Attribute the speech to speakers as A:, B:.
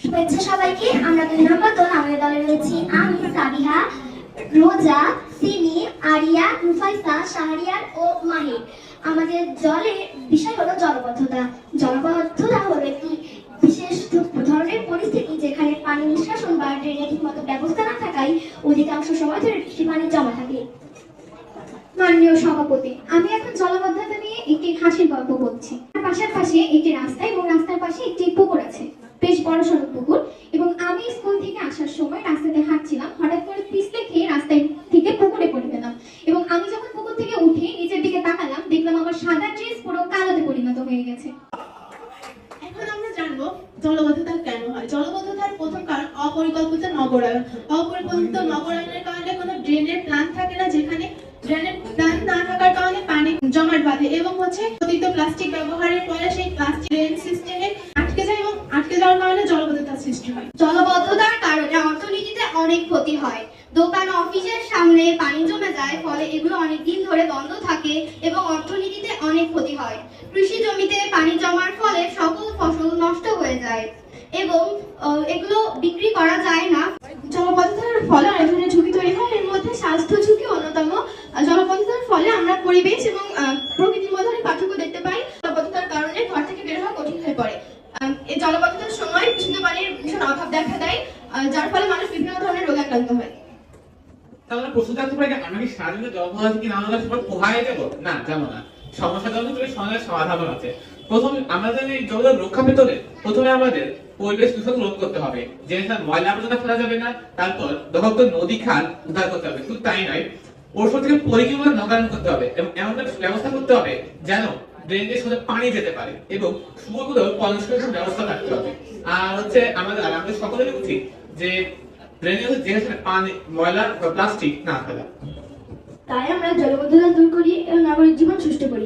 A: শুভেচ্ছা সবাইকে। আমরা 2 নম্বর দল। আমাদের দলে রয়েছি আমি, সাবিহা, রোজা, সিমি, আরিয়া, রুফাইসা, শাহরিয়ার ও মাহির। আমাদের দলের বিষয় হলো জলবদ্ধতা। জলবদ্ধতা হলো একটি বিশেষ ধরনের পরিস্থিতি যেখানে পানি নিষ্কাশন বা ড্রেনের ঠিকমতো ব্যবস্থা না থাকায় অধিকাংশ সময় ধরে বৃষ্টি পানি জমা থাকে।
B: মাননীয় সভাপতি, আমি এখন জলবদ্ধতা নিয়ে একটি হাসির গল্প বলছি। পাশের পাশে একটি রাস্তা এবং রাস্তার পাশে একটি পুকুর আছে, বেশ বড় সড়ো পুকুর। এবং আমি স্কুল থেকে আসার সময় রাস্তাতে হাঁটছিলাম, হঠাৎ করে পিছলে খেয়ে রাস্তায় থেকে পুকুরে পড়ে গেলাম। এবং আমি যখন পুকুর থেকে উঠে নিচের দিকে তাকালাম, দেখলাম আমার সাদা ড্রেস পুরো কালোতে পরিণত হয়ে গেছে।
C: এখন আমরা জানবো জলবদ্ধতা কেন হয়। জলবদ্ধতার প্রথম কারণ অপরিকল্পিত নগরায়ন। অপরিকল্পিত নগরায়নের কারণে কোনো ড্রেনের প্ল্যান থাকে না, যেখানে ড্রেনের প্ল্যান না থাকার কারণে পানি জমাট বাঁধে এবং অতিরিক্ত প্লাস্টিক ব্যবহারের ফলে সেই প্লাস্টিক ড্রেন সিস্টেমে আটকে যায় এবং আটকে যাওয়ার কারণে জলবদ্ধতার সৃষ্টি হয়।
A: জলবদ্ধতার কারণে অর্থনীতিতে অনেক ক্ষতি হয়। দোকান অফিসের সামনে পানি জমে যায়, ফলে এগুলো অনেক দিন ধরে বন্ধ থাকে এবং অর্থনীতিতে অনেক ক্ষতি হয়। কৃষি জমিতে পানি জমার ফলে সকল ফসল নষ্ট হয়ে যায় এবং এগুলো বিক্রি করা যায় না।
C: জলবদ্ধতার ফলে অনেক ধরনের ঝুঁকি তৈরি হয়, এর মধ্যে স্বাস্থ্য ঝুঁকি অন্যতম। জলবদ্ধতার ফলে আমরা পরিবেশ এবং প্রকৃতির মধ্যে অনেক পার্থক্য দেখতে পাই। জলবদ্ধতার কারণে ঘর থেকে বের হওয়া কঠিন হয়ে পড়ে। এই জলবদ্ধতার সময় বিশুদ্ধ পানির ভীষণ অভাব দেখা দেয়, যার ফলে মানুষ বিভিন্ন ধরনের রোগে আক্রান্ত হয়।
D: তাহলে প্রশ্ন থাকতে পারে আমরা কি সারাদিনে জলবদ্ধতা থেকে নানা সময় পোহায় যাবো? না, যাবো না। সমস্যার জন্য তুমি সমাধান আছে। প্রথম আমরা জানি জল রক্ষা পেতে হলে প্রথমে আমাদের পরিবেশ দূষণ রোধ করতে হবে, যেখানে ময়লা আবর্জনা ফেলা যাবে না। তারপর দখলমুক্ত নদী খাল উদ্ধার করতে হবে। শুধু তাই নয়, পরিষ্কার থেকে পরিকল্পনা নগরায়ন করতে হবে এবং এমন একটা ব্যবস্থা করতে হবে যেন ড্রেনের সাথে পানি যেতে পারে এবং সুন্দর পরিষ্কার ব্যবস্থা থাকতে হবে। আর আমাদের সকলেরই উচিত যে ড্রেনের যেখানে পানি, ময়লা বা প্লাস্টিক না ফেলা।
A: তাই আমরা জলবদ্ধতা দূর করি এবং নাগরিক জীবন সুষ্ঠু করি।